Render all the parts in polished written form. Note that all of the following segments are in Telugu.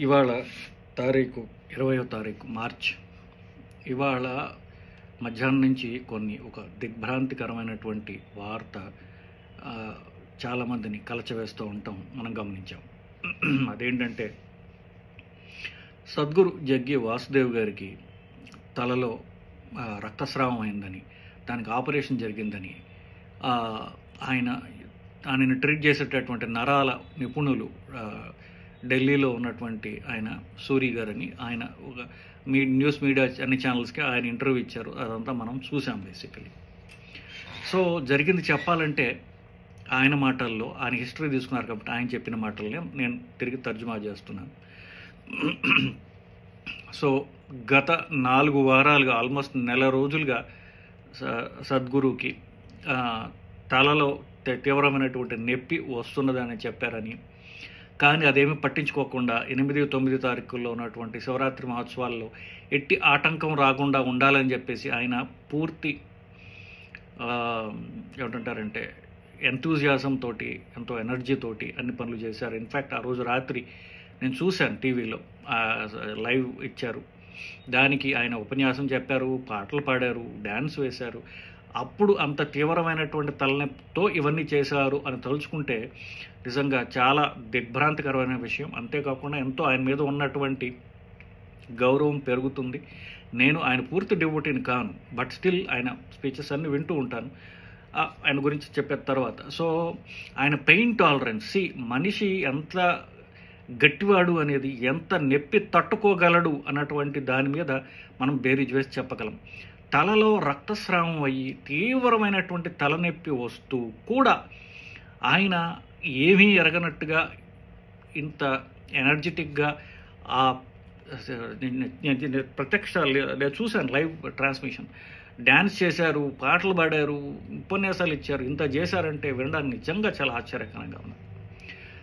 ఇవాళ తారీఖు 20వ తారీఖు మార్చ్. ఇవాళ మధ్యాహ్నం నుంచి ఒక దిగ్భ్రాంతికరమైనటువంటి వార్త చాలామందిని కలచవేస్తూ ఉంటాం మనం గమనించాం. అదేంటంటే సద్గురు జగ్గి వాసుదేవ్ గారికి తలలో రక్తస్రావం అయిందని, దానికి ఆపరేషన్ జరిగిందని, ఆయనని ట్రీట్ చేసేటటువంటి నరాల నిపుణులు ఢిల్లీలో ఉన్నటువంటి ఆయన సూరి గారని, ఆయన ఒక న్యూస్ మీడియా అన్ని ఛానల్స్కి ఆయన ఇంటర్వ్యూ ఇచ్చారు. అదంతా మనం చూసాం బేసికలీ. సో జరిగింది చెప్పాలంటే ఆయన మాటల్లో, ఆయన హిస్టరీ తీసుకున్నారు కాబట్టి ఆయన చెప్పిన మాటల్ని నేను తిరిగి తర్జుమా చేస్తున్నాను. సో గత 4 వారాలుగా, ఆల్మోస్ట్ నెల రోజులుగా సద్గురుకి తలలో తీవ్రమైనటువంటి నొప్పి వస్తున్నదని చెప్పారని, కానీ అదేమీ పట్టించుకోకుండా 8-9 తారీఖుల్లో ఉన్నటువంటి శివరాత్రి మహోత్సవాల్లో ఎట్టి ఆటంకం రాకుండా ఉండాలని చెప్పేసి ఆయన పూర్తి ఏమంటారంటే ఎంతూజియాజం తోటి, ఎంతో ఎనర్జీ తోటి అన్ని పనులు చేశారు. ఇన్ఫ్యాక్ట్ ఆ రోజు రాత్రి నేను చూశాను, టీవీలో లైవ్ ఇచ్చారు. దానికి ఆయన ఉపన్యాసం చెప్పారు, పాటలు పాడారు, డ్యాన్స్ వేశారు. అప్పుడు అంత తీవ్రమైనటువంటి తలనొప్పితో ఇవన్నీ చేశారు అని తలుచుకుంటే నిజంగా చాలా దిగ్భ్రాంతికరమైన విషయం. అంతేకాకుండా ఎంతో ఆయన మీద ఉన్నటువంటి గౌరవం పెరుగుతుంది. నేను ఆయన పూర్తి డివోటీని కాను, బట్ స్టిల్ ఆయన స్పీచెస్ అన్నీ వింటూ ఉంటాను ఆయన గురించి చెప్పిన తర్వాత. సో ఆయన పెయిన్ టాలరెన్స్, మనిషి ఎంత గట్టివాడు అనేది, ఎంత నొప్పి తట్టుకోగలడు అన్నటువంటి దాని మీద మనం బేరీజ్ వేసి చెప్పగలం. తలలో రక్తస్రావం అయ్యి తీవ్రమైనటువంటి తలనొప్పి వస్తూ కూడా ఆయన ఏమీ ఎరగనట్టుగా ఇంత ఎనర్జెటిక్గా ప్రత్యక్ష నేను చూశాను లైవ్ ట్రాన్స్మిషన్, డ్యాన్స్ చేశారు, పాటలు పాడారు, ఉపన్యాసాలు ఇచ్చారు. ఇంత చేశారంటే వినడానికి నిజంగా చాలా ఆశ్చర్యకరంగా ఉంది.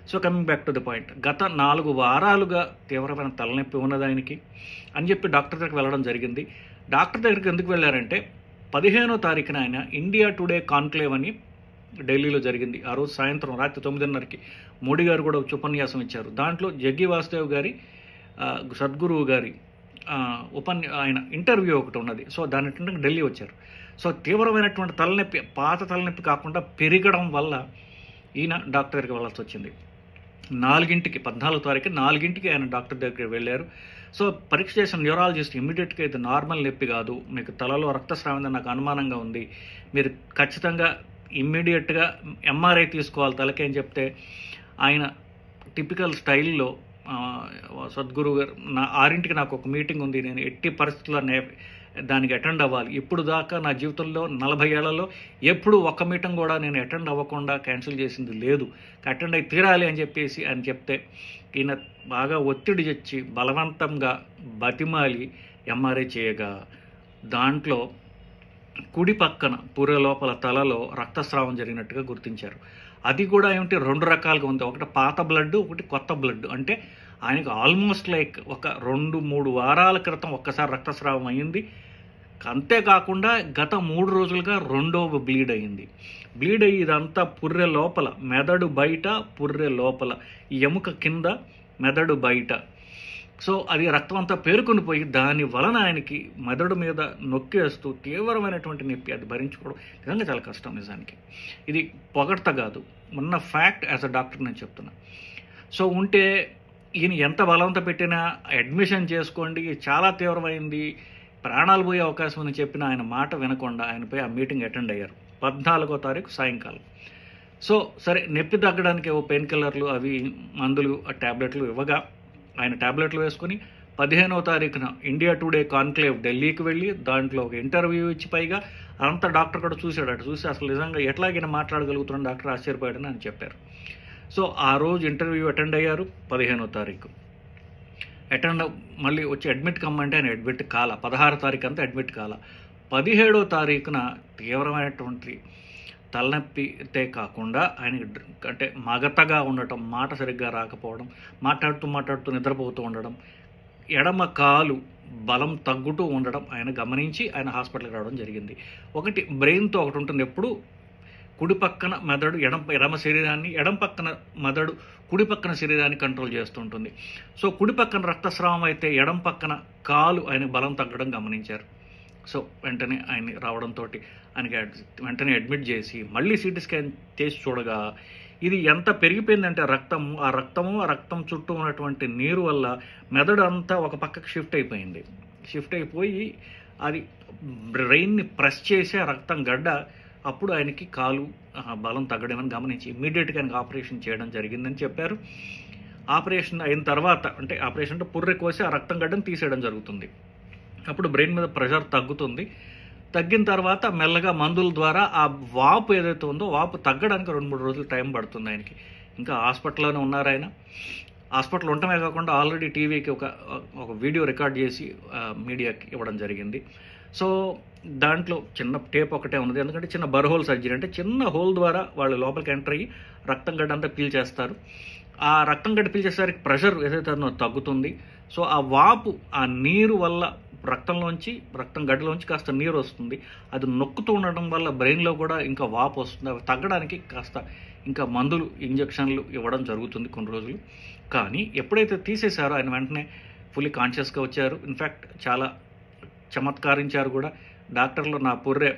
So coming back to the point, గత 4 వారాలుగా తీవ్రమైన తలనొప్పి ఉన్నది ఆయనకి అని చెప్పి డాక్టర్ దగ్గరికి వెళ్ళడం జరిగింది. డాక్టర్ దగ్గరికి ఎందుకు వెళ్ళారంటే 15వ తారీఖున ఆయన ఇండియా టుడే కాన్క్లేవ్ అని ఢిల్లీలో జరిగింది. ఆ రోజు సాయంత్రం రాత్రి 9:30కి మోడీ గారు కూడా ఉపన్యాసం ఇచ్చారు. దాంట్లో జగ్గి వాసుదేవ్ గారి సద్గురువు గారి ఆయన ఇంటర్వ్యూ ఒకటి ఉన్నది. సో దాని ఢిల్లీ వచ్చారు. సో తీవ్రమైనటువంటి తలనొప్పి, పాత తలనొప్పి కాకుండా పెరగడం వల్ల ఈయన డాక్టర్ దగ్గరికి వెళ్ళాల్సి వచ్చింది. 14వ తారీఖు 4ంటికి ఆయన డాక్టర్ దగ్గరికి వెళ్ళారు. సో పరీక్ష చేసిన న్యూరాలజిస్ట్ ఇమ్మీడియట్గా ఇది నార్మల్ నొప్పి కాదు, మీకు తలలో రక్తస్రావం నాకు అనుమానంగా ఉంది, మీరు ఖచ్చితంగా ఇమ్మీడియట్గా ఎంఆర్ఐ తీసుకోవాలి తలకి అని చెప్తే, ఆయన టిపికల్ స్టైల్లో సద్గురు గారు 6ంటికి నాకు ఒక మీటింగ్ ఉంది, నేను ఎట్టి పరిస్థితుల్లో దానికి అటెండ్ అవ్వాలి, ఇప్పుడు దాకా నా జీవితంలో 40 ఏళ్లలో ఎప్పుడు ఒక్క మీటింగ్ కూడా నేను అటెండ్ అవ్వకుండా క్యాన్సిల్ చేసింది లేదు, అటెండ్ అయి తీరాలి అని చెప్పేసి అని చెప్తే ఈయన బాగా ఒత్తిడి తెచ్చి బలవంతంగా బతిమాలి ఎంఆర్ఐ చేయగా దాంట్లో కుడి పక్కన పుర్రె లోపల తలలో రక్తస్రావం జరిగినట్టుగా గుర్తించారు. అది కూడా ఏమిటి 2 రకాలుగా ఉంది, ఒకటి పాత బ్లడ్, ఒకటి కొత్త బ్లడ్. అంటే ఆయనకు ఆల్మోస్ట్ లైక్ ఒక 2-3 వారాల క్రితం ఒక్కసారి రక్తస్రావం అయ్యింది. అంతేకాకుండా గత 3 రోజులుగా రెండవ బ్లీడ్ అయ్యింది. బ్లీడ్ అయ్యి ఇదంతా పుర్రె లోపల, మెదడు బయట, పుర్రె లోపల, ఈ ఎముక కింద, మెదడు బయట. సో అది రక్తం అంతా పేరుకొని పోయి దాని వలన ఆయనకి మెదడు మీద నొక్కేస్తూ తీవ్రమైనటువంటి నొప్పి, అది భరించుకోవడం నిజంగా చాలా కష్టం. నిజానికి ఇది పొగడ్త కాదు, ఉన్న ఫ్యాక్ట్ యాజ్ అ డాక్టర్ నేను చెప్తున్నా. సో ఉంటే ఈయన ఎంత బలవంత పెట్టినా అడ్మిషన్ చేసుకోండి, చాలా తీవ్రమైంది, ప్రాణాలు పోయే అవకాశం అని చెప్పిన ఆయన మాట వినకుండా ఆయన పోయి ఆ మీటింగ్ అటెండ్ అయ్యారు 14వ తారీఖు సాయంకాలం. సో సరే నొప్పి తగ్గడానికి పెయిన్ కిల్లర్లు, అవి మందులు, ట్యాబ్లెట్లు ఇవ్వగా ఆయన ట్యాబ్లెట్లు వేసుకుని 15వ తారీఖున ఇండియా టుడే కాన్క్లేవ్ ఢిల్లీకి వెళ్ళి దాంట్లో ఒక ఇంటర్వ్యూ ఇచ్చి, పైగా అంతా డాక్టర్ కూడా చూశాడు. చూసి అసలు నిజంగా ఎట్లాగైనా మాట్లాడగలుగుతున్నాడు డాక్టర్, ఆశ్చర్యపోయాడని అని చెప్పారు. సో ఆ రోజు ఇంటర్వ్యూ అటెండ్ అయ్యారు. 15వ తారీఖు అటెండ్ మళ్ళీ వచ్చి అడ్మిట్ కమ్మంటే ఆయన అడ్మిట్ కాల. 16వ తారీఖు అంతా అడ్మిట్ కాల. 17వ తారీఖున తీవ్రమైనటువంటి తలనొప్పితే కాకుండా ఆయనకి అంటే మగతగా ఉండటం, మాట సరిగ్గా రాకపోవడం, మాట్లాడుతూ నిద్రపోతూ ఉండడం, ఎడమ కాలు బలం తగ్గుతూ ఉండడం ఆయన గమనించి ఆయన హాస్పిటల్కి రావడం జరిగింది. ఒకటి బ్రెయిన్తో ఒకటి ఉంటుంది, ఎప్పుడు కుడి పక్కన మెదడు ఎడమ శరీరాన్ని, ఎడమ పక్కన మెదడు కుడి పక్కన శరీరాన్ని కంట్రోల్ చేస్తుంటుంది. సో కుడి పక్కన రక్తస్రావం అయితే ఎడమ పక్కన కాలు ఆయన బలం తగ్గడం గమనించారు. సో వెంటనే ఆయన రావడంతో ఆయనకి వెంటనే అడ్మిట్ చేసి మళ్ళీ సిటీ స్కాన్ చేసి చూడగా ఇది ఎంత పెరిగిపోయిందంటే ఆ రక్తం చుట్టూ ఉన్నటువంటి నీరు వల్ల మెదడు అంతా ఒక పక్కకు షిఫ్ట్ అయిపోయి అది బ్రెయిన్ని ప్రెస్ చేసి ఆ రక్తం గడ్డ అప్పుడు ఆయనకి కాలు బలం తగ్గడమని గమనించి ఇమ్మీడియట్గా ఆయనకి ఆపరేషన్ చేయడం జరిగిందని చెప్పారు. ఆపరేషన్ అయిన తర్వాత అంటే ఆపరేషన్ అంటే పుర్రె కోసి ఆ రక్తం గడ్డను తీసేయడం జరుగుతుంది. అప్పుడు బ్రెయిన్ మీద ప్రెషర్ తగ్గిన తర్వాత మెల్లగా మందుల ద్వారా ఆ వాపు ఏదైతే ఉందో వాపు తగ్గడానికి 2-3 రోజులు టైం పడుతుంది ఆయనకి. ఇంకా హాస్పిటల్లోనే ఉన్నారు ఆయన. హాస్పిటల్ ఉండటమే కాకుండా ఆల్రెడీ టీవీకి ఒక వీడియో రికార్డ్ చేసి మీడియాకి ఇవ్వడం జరిగింది. సో దాంట్లో చిన్న టేప్ ఒకటే ఉన్నది, ఎందుకంటే చిన్న బర్హోల్ సర్జరీ, అంటే చిన్న హోల్ ద్వారా వాళ్ళు లోపలికి ఎంటర్ అయ్యి రక్తం గడ్డ అంతా పీల్చేస్తారు. ఆ రక్తం గడ్డ పీల్చేసరికి ప్రెషర్ ఏదైతే ఉందో తగ్గుతుంది. సో ఆ వాపు ఆ నీరు వల్ల రక్తం గడ్డలోంచి కాస్త నీరు వస్తుంది. అది నొక్కుతూ ఉండడం వల్ల బ్రెయిన్లో కూడా ఇంకా వాపు వస్తుంది. అవి తగ్గడానికి కాస్త ఇంకా మందులు, ఇంజక్షన్లు ఇవ్వడం జరుగుతుంది కొన్ని రోజులు. కానీ ఎప్పుడైతే తీసేశారో ఆయన వెంటనే ఫుల్లీ కాన్షియస్గా వచ్చారు. ఇన్ఫ్యాక్ట్ చాలా చమత్కరించారు కూడా. డాక్టర్లు నా పుర్రె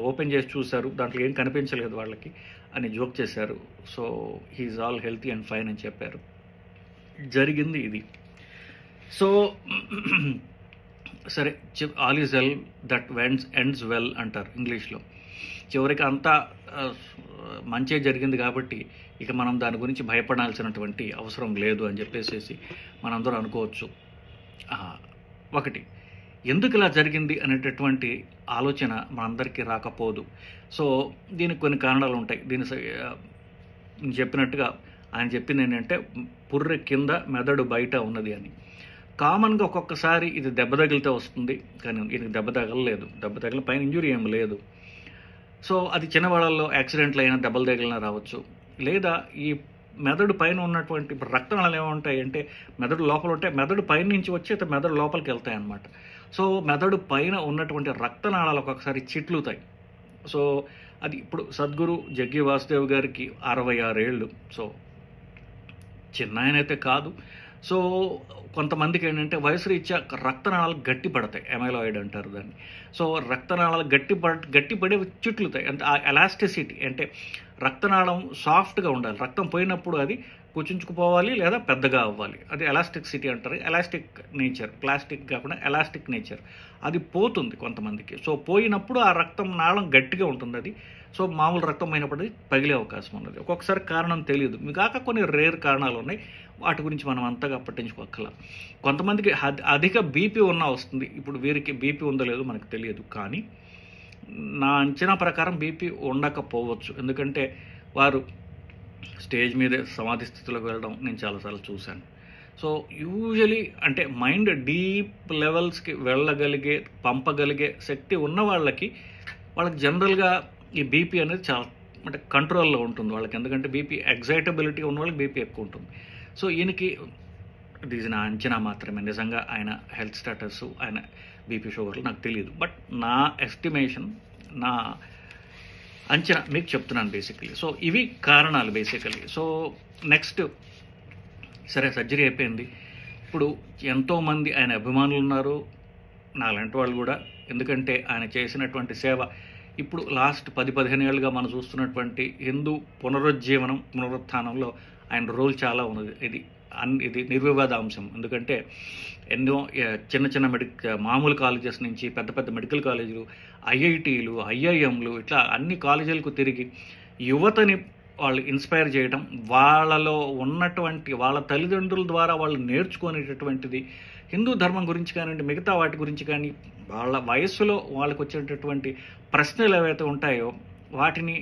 ఓపెన్ చేసి చూశారు, దాంట్లో ఏం కనిపించలేదు వాళ్ళకి అని జోక్ చేశారు. So he is all healthy and fine అని చెప్పారు. జరిగింది ఇది. సో సరే, all is well that ends well అంటారు ఇంగ్లీష్లో. చివరికి అంతా మంచి జరిగింది కాబట్టి ఇక మనం దాని గురించి భయపడాల్సినటువంటి అవసరం లేదు అని చెప్పేసి మనందరూ అనుకోవచ్చు. ఒకటి, ఎందుకు ఇలా జరిగింది అనేటటువంటి ఆలోచన మనందరికీ రాకపోదు. సో దీనికి కొన్ని కారణాలు ఉంటాయి. నేను చెప్పినట్టుగా ఆయన చెప్పింది ఏంటంటే పుర్రె కింద మెదడు బయట ఉన్నది అని. కామన్గా ఒక్కొక్కసారి ఇది దెబ్బ తగిలితే వస్తుంది, కానీ ఈయనకి దెబ్బ తగిలిన పైన ఇంజురీ ఏం లేదు. సో అది చిన్నవాళ్ళల్లో యాక్సిడెంట్లు అయినా దెబ్బలు తగిలినా రావచ్చు. లేదా ఈ మెదడు పైన ఉన్నటువంటి రక్తనాళాలు ఏముంటాయి అంటే మెదడు లోపల ఉంటాయి, మెదడు పైన నుంచి వచ్చి అయితే మెదడు లోపలికి వెళ్తాయి అన్నమాట. సో మెదడు పైన ఉన్నటువంటి రక్తనాళాలు ఒక్కొక్కసారి చిట్లుతాయి. సో అది ఇప్పుడు సద్గురు జగ్గి వాసుదేవ్ గారికి 66 ఏళ్ళు. సో చిన్న ఆయన అయితే కాదు. సో కొంతమందికి ఏంటంటే వయసు రీత్యా రక్తనాళాలు గట్టి పడతాయి, ఎమైలాయిడ్ అంటారు దాన్ని. సో రక్తనాళాలు గట్టిపడే చిట్లుతాయి. అంటే ఆ ఎలాస్టిసిటీ అంటే రక్తనాళం సాఫ్ట్గా ఉండాలి. రక్తం పోయినప్పుడు అది కుచించుకుపోవాలి లేదా పెద్దగా అవ్వాలి. అది ఎలాస్టిసిటీ అంటారు. ఎలాస్టిక్ నేచర్, ప్లాస్టిక్ కాకుండా ఎలాస్టిక్ నేచర్ అది పోతుంది కొంతమందికి. సో పోయినప్పుడు ఆ రక్తం నాళం గట్టిగా ఉంటుంది. అది సో మామూలు రక్తం అయినప్పుడు పగిలే అవకాశం ఉన్నది. ఒక్కొక్కసారి కారణం తెలియదు. కాక కొన్ని రేర్ కారణాలు ఉన్నాయి, వాటి గురించి మనం అంతగా పట్టించుకోక్కల. కొంతమందికి అధిక బీపీ ఉన్నా వస్తుంది. ఇప్పుడు వీరికి బీపీ ఉందో లేదో మనకు తెలియదు, కానీ నా అంచనా ప్రకారం బీపీ ఉండకపోవచ్చు. ఎందుకంటే వారు స్టేజ్ మీదే సమాధి స్థితిలోకి వెళ్ళడం నేను చాలాసార్లు చూశాను. సో యూజువలీ అంటే మైండ్ డీప్ లెవెల్స్కి పంపగలిగే శక్తి ఉన్న వాళ్ళకి జనరల్గా ఈ బీపీ అనేది చాలా అంటే కంట్రోల్లో ఉంటుంది వాళ్ళకి. ఎందుకంటే బీపీ ఎగ్జైటబిలిటీ ఉన్న వాళ్ళకి బీపీ ఎక్కువ ఉంటుంది. సో ఈయనకి ఇది నా అంచనా మాత్రమే. నిజంగా ఆయన హెల్త్ స్టేటస్, ఆయన బీపీ షుగర్లు నాకు తెలియదు. బట్ నా ఎస్టిమేషన్, నా అంచనా మీకు చెప్తున్నాను బేసికలీ. సో ఇవి కారణాలు బేసికలీ. సో నెక్స్ట్, సరే సర్జరీ అయిపోయింది. ఇప్పుడు ఎంతోమంది ఆయన అభిమానులు ఉన్నారు, నాలాంటి వాళ్ళు కూడా. ఎందుకంటే ఆయన చేసినటువంటి సేవ ఇప్పుడు లాస్ట్ 10-15 ఏళ్ళుగా మనం చూస్తున్నటువంటి హిందూ పునరుత్థానంలో ఆయన రోల్ చాలా ఉన్నది. ఇది నిర్వివాద అంశం. ఎందుకంటే ఎన్నో చిన్న మామూలు కాలేజెస్ నుంచి పెద్ద మెడికల్ కాలేజీలు, ఐఐటీలు, ఐఐఎంలు, ఇట్లా అన్ని కాలేజీలకు తిరిగి యువతని వాళ్ళు ఇన్స్పైర్ చేయడం, వాళ్ళలో ఉన్నటువంటి వాళ్ళ తల్లిదండ్రుల ద్వారా వాళ్ళు నేర్చుకునేటటువంటిది హిందూ ధర్మం గురించి కానివ్వండి, మిగతా వాటి గురించి కానీ, వాళ్ళ వయస్సులో వాళ్ళకి వచ్చేటటువంటి ప్రశ్నలు ఏవైతే ఉంటాయో వాటిని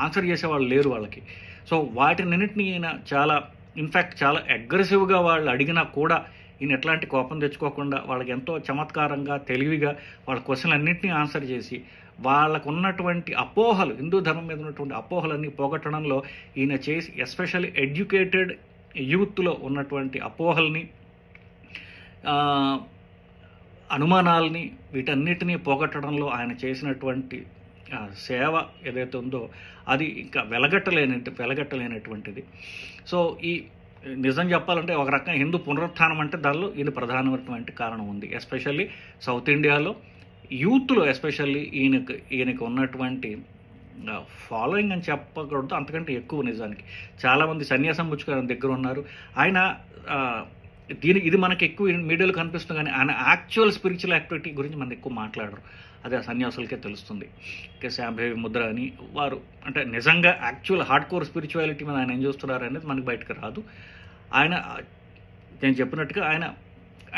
ఆన్సర్ చేసేవాళ్ళు లేరు వాళ్ళకి. సో వాటినన్నింటినీ ఈయన చాలా అగ్రెసివ్గా వాళ్ళు అడిగినా కూడా ఈయన ఎట్లాంటి కోపం తెచ్చుకోకుండా వాళ్ళకి ఎంతో చమత్కారంగా, తెలివిగా వాళ్ళ క్వశ్చన్లు అన్నింటినీ ఆన్సర్ చేసి వాళ్ళకు ఉన్నటువంటి అపోహలు, హిందూ ధర్మం మీద ఉన్నటువంటి అపోహలన్నీ పోగొట్టడంలో ఈయన చేసి, ఎస్పెషల్లీ ఎడ్యుకేటెడ్ యూత్లో ఉన్నటువంటి అపోహల్ని, అనుమానాల్ని, వీటన్నిటినీ పోగొట్టడంలో ఆయన చేసినటువంటి సేవ ఏదైతే ఉందో అది ఇంకా వెలగట్టలేనటువంటిది. సో ఈ నిజం చెప్పాలంటే ఒక రకంగా హిందూ పునరుత్థానం అంటే దానిలో ఇది ప్రధానమైనటువంటి కారణం ఉంది. ఎస్పెషల్లీ సౌత్ ఇండియాలో యూత్లో ఎస్పెషల్లీ ఈయనకు ఉన్నటువంటి ఫాలోయింగ్ అని చెప్పకూడదు, అంతకంటే ఎక్కువ నిజానికి. చాలామంది సన్యాసం పుచ్చుకోవడం దగ్గర ఉన్నారు. ఆయన ఇది మనకి ఎక్కువ మీడియాలో కనిపిస్తుంది, కానీ ఆయన యాక్చువల్ స్పిరిచువల్ యాక్టివిటీ గురించి మనకు ఎక్కువ మాట్లాడరు. అది ఆ సన్యాసులకే తెలుస్తుంది. శాంభవి ముద్ర అని వారు అంటే నిజంగా యాక్చువల్ హార్డ్ కోర్ స్పిరిచువాలిటీ మీద ఆయన ఏం చూస్తున్నారు అనేది మనకి బయటకు రాదు. ఆయన నేను చెప్పినట్టుగా ఆయన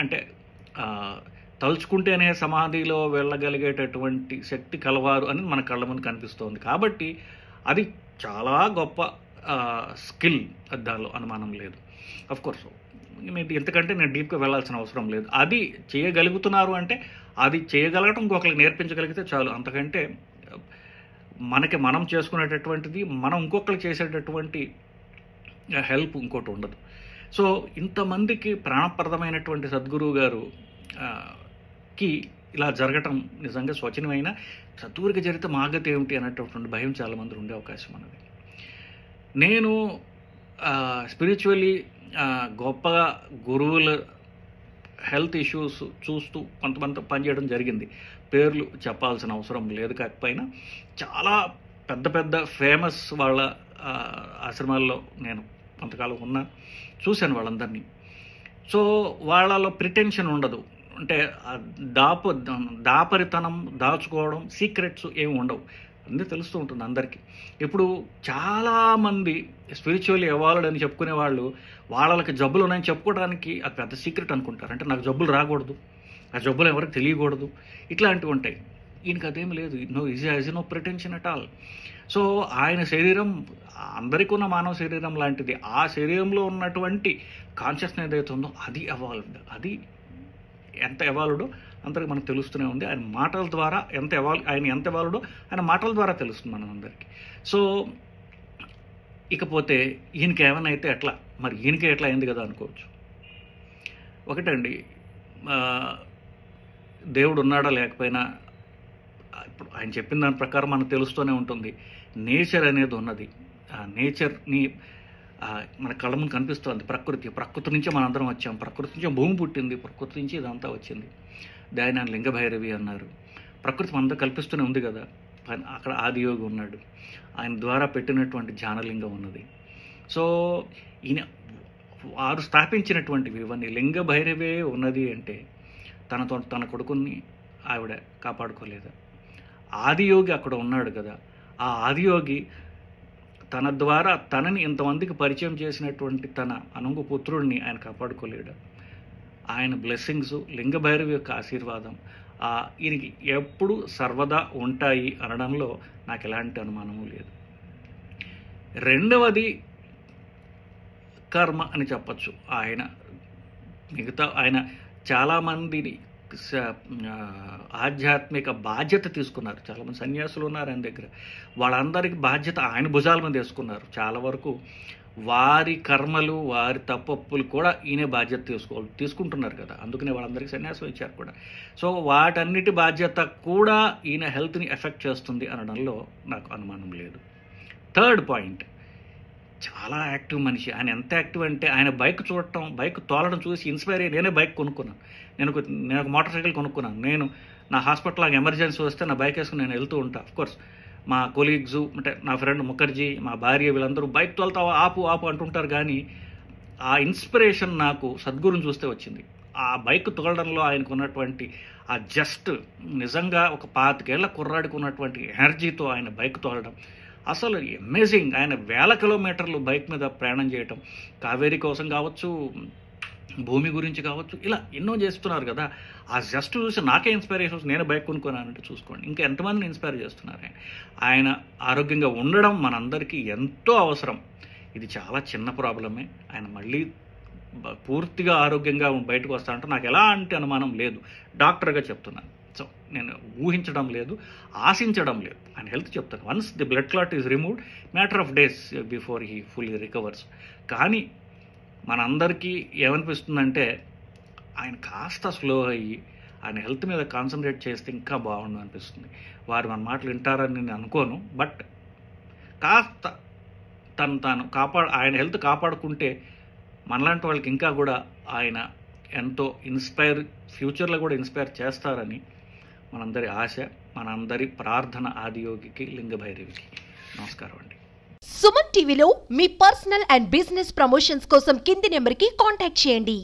అంటే తలుచుకుంటేనే సమాధిలో వెళ్ళగలిగేటటువంటి శక్తి కలవారు అని మన కళ్ళ ముందు కనిపిస్తోంది. కాబట్టి అది చాలా గొప్ప స్కిల్, దానిలో అనుమానం లేదు. అఫ్కోర్స్ మీరు ఎంతకంటే నేను డీప్గా వెళ్ళాల్సిన అవసరం లేదు. అది చేయగలుగుతున్నారు అంటే అది చేయగలగటం ఇంకొకరికి నేర్పించగలిగితే చాలు. అంతకంటే మనం చేసుకునేటటువంటిది మనం ఇంకొకరికి చేసేటటువంటి హెల్ప్ ఇంకోటి ఉండదు. సో ఇంతమందికి ప్రాణప్రదమైనటువంటి సద్గురువు గారు కి ఇలా జరగటం నిజంగా శోచనీయమైన. సద్గురుకి జరిగితే మా గతి ఏమిటి అనేటటువంటి భయం చాలామంది ఉండే అవకాశం ఉన్నది. నేను స్పిరిచువల్లీ గొప్పగా గురువుల హెల్త్ ఇష్యూస్ చూస్తూ కొంతమంది పనిచేయడం జరిగింది. పేర్లు చెప్పాల్సిన అవసరం లేదు, కాకపోయినా చాలా పెద్ద పెద్ద ఫేమస్ వాళ్ళ ఆశ్రమాల్లో నేను కొంతకాలం చూశాను వాళ్ళందరినీ. సో వాళ్ళలో ప్రిటెన్షన్ ఉండదు, అంటే దాపరితనం, దాచుకోవడం, సీక్రెట్స్ ఏమి ఉండవు, అన్నీ తెలుస్తూ ఉంటుంది అందరికీ. ఇప్పుడు చాలామంది స్పిరిచువల్లీ ఎవాల్వ్డ్ అని చెప్పుకునే వాళ్ళు వాళ్ళకి జబ్బులు ఉన్నాయని చెప్పుకోవడానికి అది పెద్ద సీక్రెట్ అనుకుంటారు. అంటే నాకు జబ్బులు రాకూడదు, ఆ జబ్బులు ఎవరికి తెలియకూడదు, ఇట్లాంటివి ఉంటాయి. ఈయనకి అదేమి లేదు. No pretension at all. So ఆయన శరీరం అందరికీ ఉన్న మానవ శరీరం లాంటిది. ఆ శరీరంలో ఉన్నటువంటి కాన్షియస్నెస్ ఏదైతే ఉందో అది ఎవాల్వ్డ్. అది ఎంత ఎవాల్వ్డో అందరికి మనకు తెలుస్తూనే ఉంది. ఆయన మాటల ద్వారా ఆయన ఎంత ఎవాల్వ్డో ఆయన మాటల ద్వారా తెలుస్తుంది మనందరికీ. సో ఇకపోతే ఈయనకి ఏమైనా అయితే ఎట్లా, మరి ఈయనకే ఎట్లా అయింది కదా అనుకోవచ్చు. ఒకటండి, దేవుడు ఉన్నాడా లేకపోయినా ఇప్పుడు ఆయన చెప్పిన దాని ప్రకారం మనకు తెలుస్తూనే ఉంటుంది. నేచర్ అనేది ఉన్నది. ఆ నేచర్ని మన కళ్ళ ముందు కనిపిస్తుంది. ప్రకృతి నుంచే మనందరం వచ్చాం. ప్రకృతి నుంచే భూమి పుట్టింది, ప్రకృతి నుంచి ఇదంతా వచ్చింది. దాన్ని ఆయన లింగభైరవి అన్నారు. ప్రకృతి మనందరూ కల్పిస్తూనే ఉంది కదా. అక్కడ ఆదియోగి ఉన్నాడు, ఆయన ద్వారా పెట్టినటువంటి ధ్యానలింగం ఉన్నది. సో ఈయన వారు స్థాపించినటువంటివి ఇవన్నీ. లింగభైరవే ఉన్నది అంటే తన కొడుకుని ఆవిడ కాపాడుకోలేదా? ఆదియోగి అక్కడ ఉన్నాడు కదా. ఆ ఆదియోగి తన ద్వారా తనని ఇంతమందికి పరిచయం చేసినటువంటి తన అనుంగు పుత్రుడిని ఆయన కాపాడుకోలేడు. ఆయన బ్లెస్సింగ్స్, లింగభైరవి యొక్క ఆశీర్వాదం ఈయనకి ఎప్పుడు సర్వదా ఉంటాయి అనడంలో నాకు ఎలాంటి అనుమానము లేదు. రెండవది కర్మ అని చెప్పచ్చు. ఆయన చాలామందిని ఆధ్యాత్మిక బాధ్యత తీసుకున్నారు. చాలామంది సన్యాసులు ఉన్నారు ఆయన దగ్గర. వాళ్ళందరికీ బాధ్యత ఆయన భుజాల మీద వేసుకున్నారు. చాలా వరకు వారి కర్మలు, వారి తప్పొప్పులు కూడా ఈయనే బాధ్యత తీసుకుంటున్నారు కదా. అందుకనే వాళ్ళందరికీ సన్యాసం ఇచ్చారు కూడా. సో వాటన్నిటి బాధ్యత కూడా ఈయన హెల్త్ని ఎఫెక్ట్ చేస్తుంది అనడంలో నాకు అనుమానం లేదు. థర్డ్ పాయింట్, చాలా యాక్టివ్ మనిషి. ఆయన ఎంత యాక్టివ్ అంటే ఆయన బైక్ తోలడం చూసి ఇన్స్పైర్ అయ్యి నేనే బైక్ కొనుక్కున్నాను. నేను ఒక మోటార్ సైకిల్ కొనుక్కున్నాను. నేను నా హాస్పిటల్కి ఎమర్జెన్సీ వస్తే నా బైక్ వేసుకుని నేను వెళ్తూ ఉంటాను. అఫ్కోర్స్ మా కొలీగ్స్ అంటే నా ఫ్రెండ్ ముఖర్జీ, మా భార్య, వీళ్ళందరూ బైక్ తోలుతావా ఆపు అంటుంటారు. కానీ ఆ ఇన్స్పిరేషన్ నాకు సద్గురుని చూస్తే వచ్చింది. ఆ బైక్ తోలడంలో ఆయనకు ఉన్నటువంటి ఆ జస్ట్ నిజంగా ఒక 25 ఏళ్ల కుర్రాడికి ఉన్నటువంటి ఎనర్జీతో ఆయన బైక్ తోలడం అసలు అమేజింగ్. ఆయన 1000 కిలోమీటర్లు బైక్ మీద ప్రయాణం చేయటం, కావేరీ కోసం కావచ్చు, భూమి గురించి కావచ్చు, ఇలా ఎన్నో చేస్తున్నారు కదా. ఆ జస్ట్ చూసి నాకే ఇన్స్పైరేషన్, నేను బైక్ కొనుక్కున్నానంటే చూసుకోండి ఇంకా ఎంతమందిని ఇన్స్పైర్ చేస్తున్నారు. ఆయన ఆరోగ్యంగా ఉండడం మనందరికీ ఎంతో అవసరం. ఇది చాలా చిన్న ప్రాబ్లమే. ఆయన మళ్ళీ పూర్తిగా ఆరోగ్యంగా బయటకు వస్తానంటే నాకు ఎలాంటి అనుమానం లేదు, డాక్టర్గా చెప్తున్నాను. సో నేను ఊహించడం లేదు, ఆశించడం లేదు. ఆయన హెల్త్ చెప్తాను. Once the blood clot is removed, matter of days before he fully recovers. కానీ మనందరికీ ఏమనిపిస్తుందంటే ఆయన కాస్త స్లో అయ్యి ఆయన హెల్త్ మీద కాన్సన్ట్రేట్ చేస్తే ఇంకా బాగుండు అనిపిస్తుంది. వారు మన మాటలు వింటారని నేను అనుకోను, బట్ కాస్త తాను ఆయన హెల్త్ కాపాడుకుంటే మనలాంటి వాళ్ళకి ఇంకా కూడా ఆయన ఎంతో ఫ్యూచర్లో కూడా ఇన్స్పైర్ చేస్తారని మనందరి ఆశ, మనందరి ప్రార్థన ఆదియోగికి లింగభైరవికి. నమస్కారం అండి. సుమన్ టీవీలో మీ పర్సనల్ అండ్ బిజినెస్ ప్రమోషన్స్ కోసం కింది నెంబర్కి కాంటాక్ట్ చేయండి.